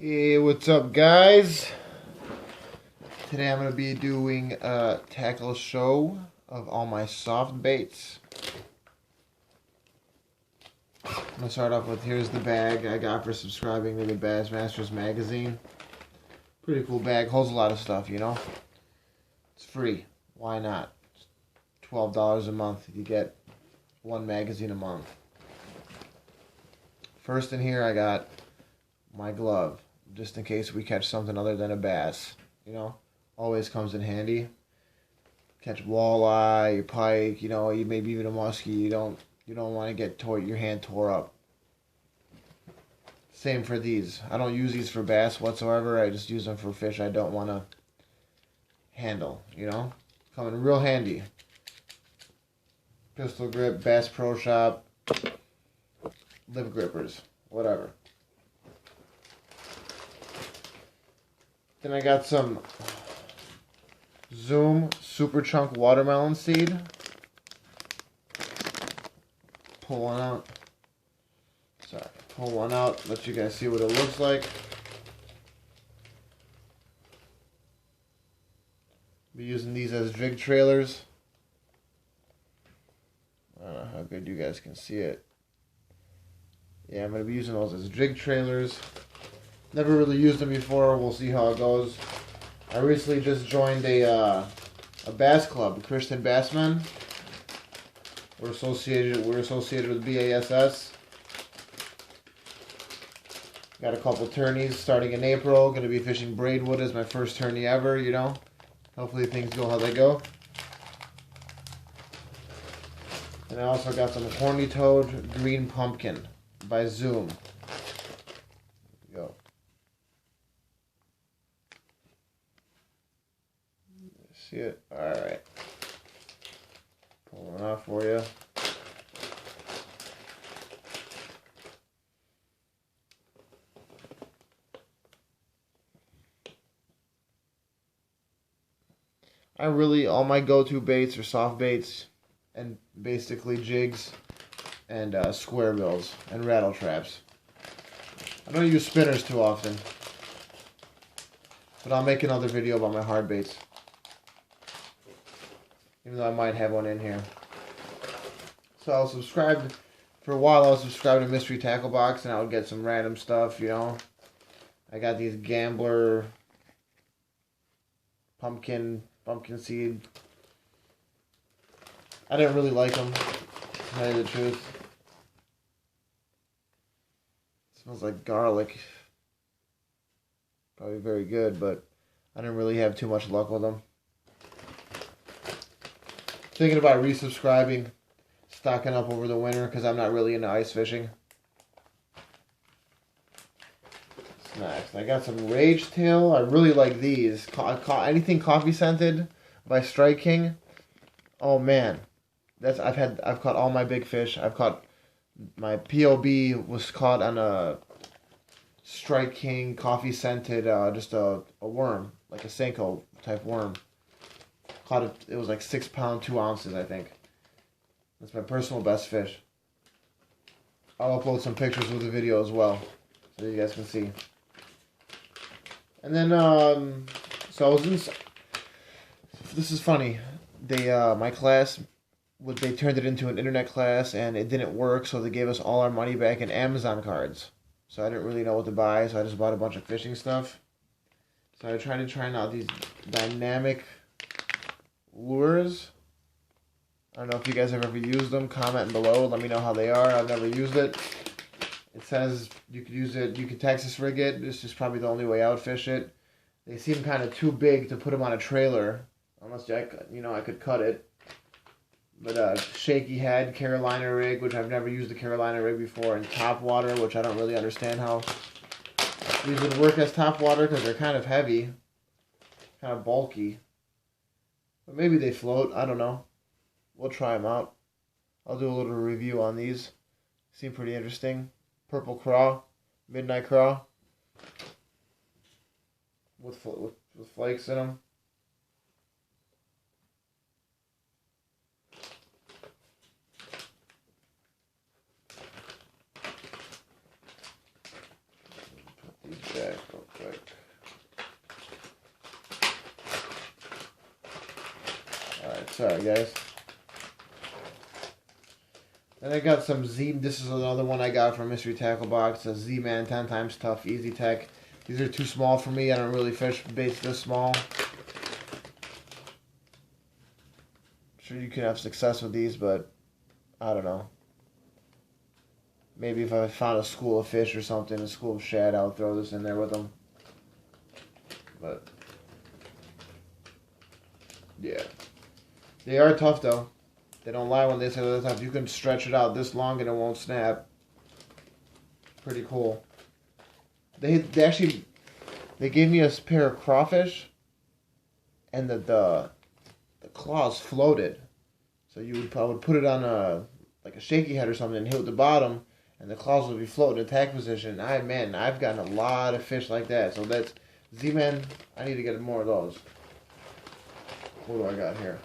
Hey, what's up, guys? Today I'm going to be doing a tackle show of all my soft baits. I'm going to start off with, here's the bag I got for subscribing to the Bassmasters magazine. Pretty cool bag, holds a lot of stuff, you know? It's free, why not? It's $12 a month, you get one magazine a month. First in here I got my glove, just in case we catch something other than a bass, you know? Always comes in handy. Catch walleye, pike, you know, maybe even a muskie. You don't want to get your hand tore up. Same for these. I don't use these for bass whatsoever. I just use them for fish I don't want to handle, you know? Come in real handy. Pistol grip, Bass Pro Shop, lip grippers, whatever. Then I got some Zoom Super Chunk watermelon seed. Pull one out. Sorry, pull one out. Let you guys see what it looks like. Be using these as jig trailers. I don't know how good you guys can see it. Yeah, I'm gonna be using those as jig trailers. Never really used them before. We'll see how it goes. I recently just joined a bass club, Christian Bassmen. We're associated with BASS. Got a couple tourneys starting in April. Going to be fishing Braidwood as my first tourney ever, you know. Hopefully things go how they go. And I also got some Horny Toad Green Pumpkin by Zoom. Go. See it? Alright. Pull one off for you. All my go-to baits are soft baits and basically jigs and square bills and rattle traps. I don't use spinners too often, but I'll make another video about my hard baits. Even though I might have one in here. So I was subscribed, for a while I was subscribed to Mystery Tackle Box and I would get some random stuff, you know. I got these Gambler pumpkin seed. I didn't really like them, to tell you the truth. It smells like garlic. Probably very good, but I didn't really have too much luck with them. Thinking about resubscribing, stocking up over the winter because I'm not really into ice fishing. Next, I got some Rage Tail. I really like these. Anything coffee scented by Strike King. Oh man, I've caught all my big fish. I've caught my POB was caught on a Strike King coffee scented just a worm, like a Senko type worm. Caught it. It was like 6 pounds 2 ounces, I think. That's my personal best fish. I'll upload some pictures with the video as well, so you guys can see. And then, so I was in. This is funny. My class, they turned it into an internet class, and it didn't work, so they gave us all our money back in Amazon cards. So I didn't really know what to buy, so I just bought a bunch of fishing stuff. So I tried to try out these dynamic lures. I don't know if you guys have ever used them. Comment below. Let me know how they are. I've never used it. It says you could use it. You could Texas rig it. This is probably the only way I would fish it. They seem kind of too big to put them on a trailer. Unless I could cut it. But Shaky Head Carolina rig, which I've never used a Carolina rig before, and Top Water, which I don't really understand how these would work as top water because they're kind of heavy, kind of bulky. But maybe they float. I don't know. We'll try them out. I'll do a little review on these. Seem pretty interesting. Purple Craw, Midnight Craw, with flakes in them. Put these back. Sorry, guys. Then I got some Z. This is another one I got from Mystery Tackle Box. A Z-Man 10 times tough Easy Tech. These are too small for me. I don't really fish baits this small. Sure, you can have success with these, but I don't know. Maybe if I found a school of fish or something, a school of shad, I would throw this in there with them. But yeah, they are tough though. They don't lie when they say they're tough. You can stretch it out this long and it won't snap. Pretty cool. They actually gave me a pair of crawfish, and the claws floated. So you would probably put it on a shaky head or something and hit with the bottom, and the claws would be floating in attack position. I've gotten a lot of fish like that. So that's Z-Man. I need to get more of those. What do I got here?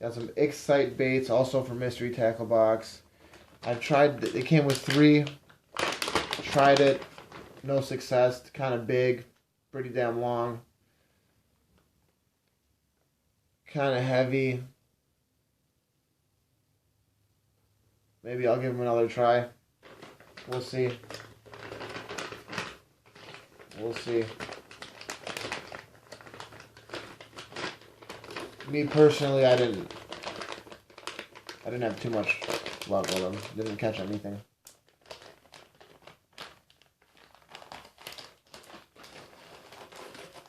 Got some Excite baits, also from Mystery Tackle Box. I tried. It came with 3. Tried it. No success. Kind of big. Pretty damn long. Kind of heavy. Maybe I'll give them another try. We'll see. We'll see. Me personally, I didn't have too much luck with them. Didn't catch anything.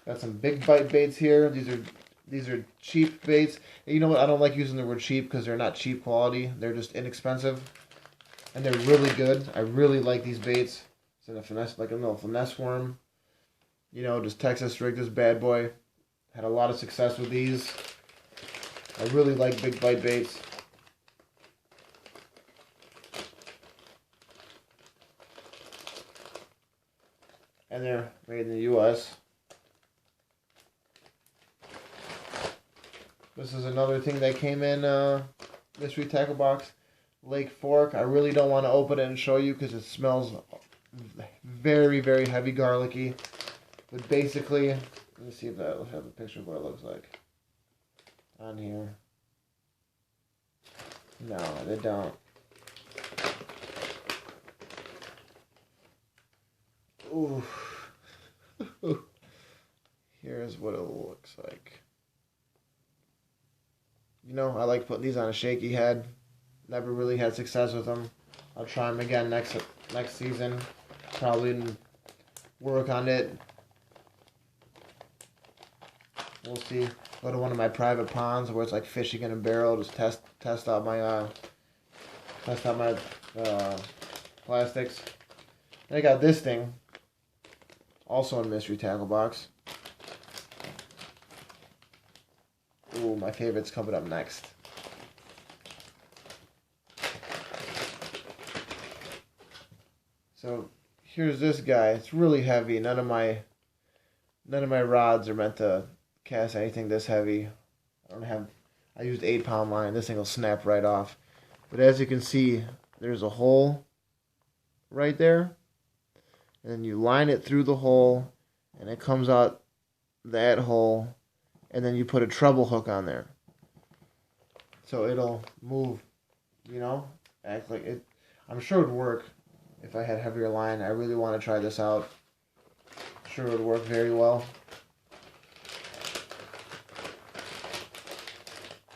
Got some big bite baits here. These are cheap baits. And you know what? I don't like using the word cheap because they're not cheap quality. They're just inexpensive, and they're really good. I really like these baits. It's in a finesse, like a little finesse worm. You know, just Texas rig this bad boy. Had a lot of success with these. I really like big bite baits. And they're made in the U.S. This is another thing that came in Mystery Tackle Box. Lake Fork. I really don't want to open it and show you because it smells very, very heavy garlicky. But basically, let me see if I have a picture of what it looks like on here. No, they don't. Ooh. Here's what it looks like. You know, I like putting these on a shaky head. Never really had success with them. I'll try them again next season. Probably work on it. We'll see. Go to one of my private ponds where it's like fishing in a barrel. Just test out my plastics. And I got this thing, also in Mystery Tackle Box. Ooh, my favorite's coming up next. So here's this guy. It's really heavy. None of my rods are meant to cast anything this heavy. I used 8-pound line. This thing will snap right off. But as you can see, there's a hole right there. And then you line it through the hole, and it comes out that hole. And then you put a treble hook on there. So it'll move, you know, act like it. I'm sure it would work if I had heavier line. I really want to try this out. I'm sure it would work very well.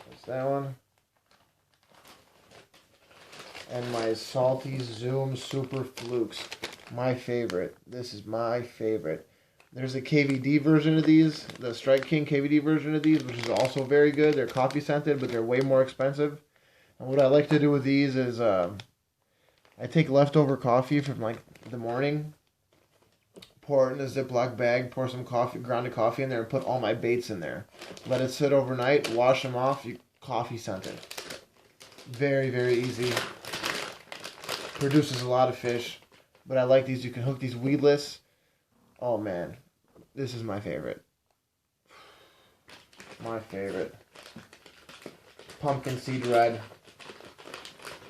That's that one. And my Salty Zoom Super Flukes. My favorite. This is my favorite. There's a KVD version of these, the Strike King KVD version of these, which is also very good. They're coffee scented, but they're way more expensive. And what I like to do with these is I take leftover coffee from like the morning, pour it in a Ziploc bag, pour some grounded coffee in there, and put all my baits in there. Let it sit overnight, wash them off, coffee scented. Very, very easy. Produces a lot of fish, but I like these. You can hook these weedless. Oh man, this is my favorite. My favorite. Pumpkin seed red.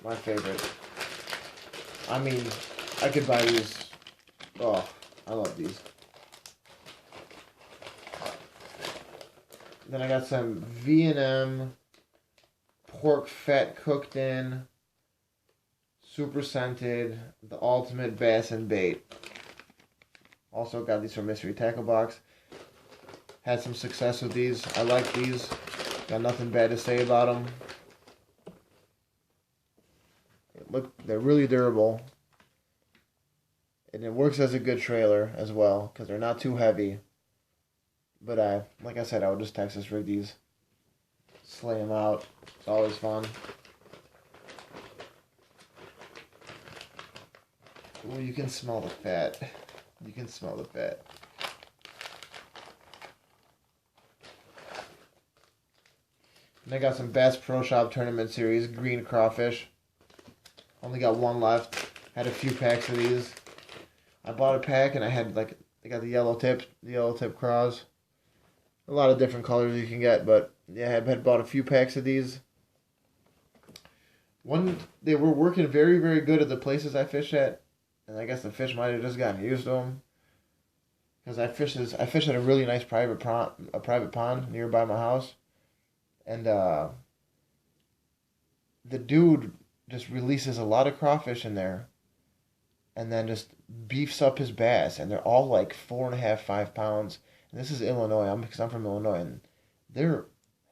My favorite. I mean, I could buy these. Oh, I love these. Then I got some V&M pork fat cooked in, super scented, the ultimate bass and bait. Also got these from Mystery Tackle Box. Had some success with these. I like these. Got nothing bad to say about them. They're really durable. And it works as a good trailer as well, because they're not too heavy. But like I said, I would just Texas rig these. Slay them out. It's always fun. Ooh, you can smell the fat. You can smell the fat. And I got some Bass Pro Shop Tournament Series green crawfish. Only got one left. Had a few packs of these. I bought a pack and I had they got the yellow tip craws. A lot of different colors you can get, but yeah, I had bought a few packs of these. They were working very, very good at the places I fish at, and I guess the fish might have just gotten used to them. Because I fish at a really nice private pond nearby my house, and the dude just releases a lot of crawfish in there, and then just beefs up his bass, and they're all like 4.5, 5 pounds. And this is Illinois, because I'm from Illinois, and they're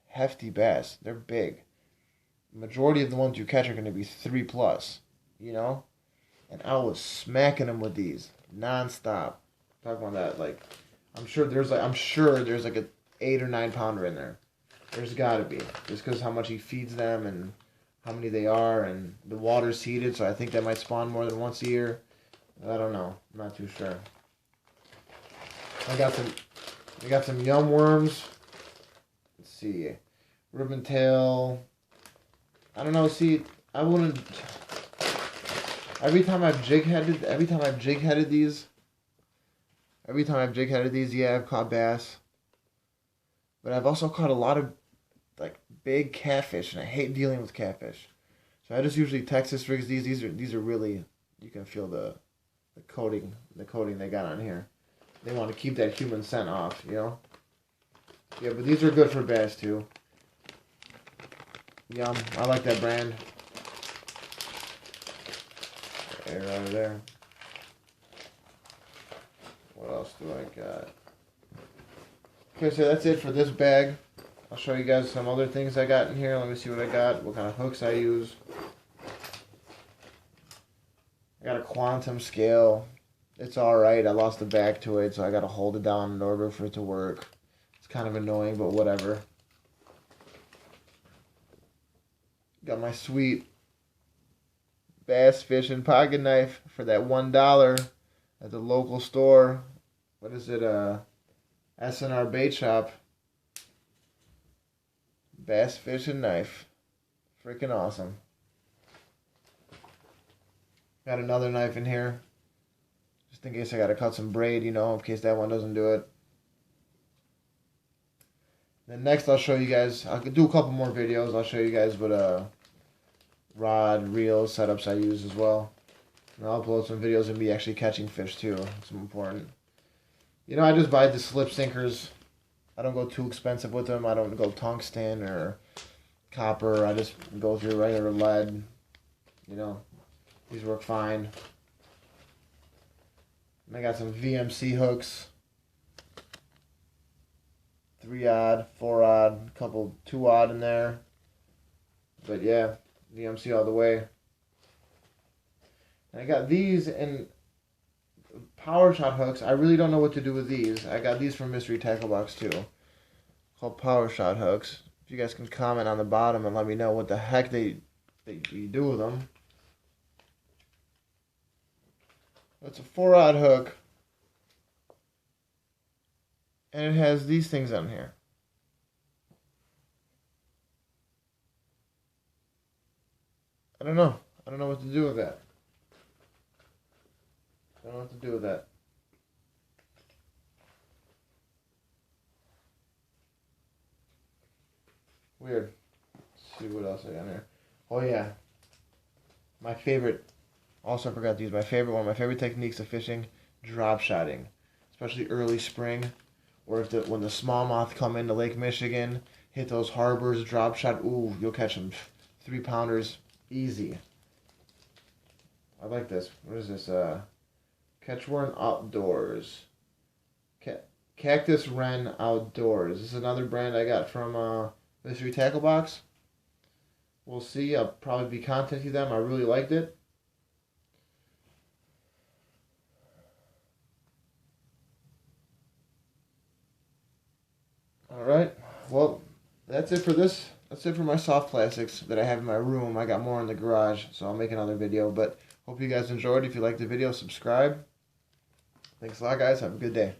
hefty bass. They're big. Majority of the ones you catch are going to be 3+, you know? And I was smacking them with these nonstop. Talking about that, I'm sure there's like a 8 or 9 pounder in there. There's got to be, just because how much he feeds them and how many they are, and the water's heated, so I think that might spawn more than once a year. I don't know. I'm not too sure. I got some yum worms. Let's see, ribbon tail. I don't know. See, I wouldn't. Every time I've jig headed these, yeah, I've caught bass. But I've also caught a lot of big catfish, and I hate dealing with catfish. So I just usually Texas rigs these. These are really, you can feel the coating they got on here. They want to keep that human scent off, you know? Yeah, but these are good for bass too. Yum. I like that brand. Air out of there. What else do I got? Okay, so that's it for this bag. I'll show you guys some other things I got in here. Let me see what I got, what kind of hooks I use. I got a quantum scale. It's alright. I lost the back to it, so I got to hold it down in order for it to work. It's kind of annoying, but whatever. Got my sweet bass fishing pocket knife for that $1 at the local store. What is it? SNR Bait Shop. Bass fishing knife. Freaking awesome. Got another knife in here. Just in case I gotta cut some braid, you know, in case that one doesn't do it. Then next I'll show you guys, I'll do a couple more videos. I'll show you guys what rod, reel setups I use as well. And I'll upload some videos of me actually catching fish too. It's important. You know, I just buy the slip sinkers. I don't go too expensive with them. I don't go tungsten or copper. I just go through regular lead. You know, these work fine. And I got some VMC hooks. 3-aught, 4-aught, a couple 2-aught in there. But yeah, VMC all the way. And I got these in Power Shot hooks. I really don't know what to do with these. I got these from Mystery Tackle Box too. Called Power Shot hooks. If you guys can comment on the bottom and let me know what the heck you do with them. It's a 4-aught hook. And it has these things on here. I don't know. I don't know what to do with that. I don't know what to do with that. Weird. Let's see what else I got here. Oh yeah. My favorite. Also, I forgot to use my favorite one. My favorite techniques of fishing: drop shotting, especially early spring. or if when the smallmouth come into Lake Michigan, hit those harbors, drop shot. Ooh, you'll catch them 3-pounders easy. I like this. What is this? Catchworm Outdoors. Cactus Wren Outdoors. This is another brand I got from Mystery Tackle Box. We'll see. I'll probably be contacting them. I really liked it. Alright. Well, that's it for this. That's it for my soft plastics that I have in my room. I got more in the garage, so I'll make another video. But hope you guys enjoyed. If you liked the video, subscribe. Thanks a lot, guys. Have a good day.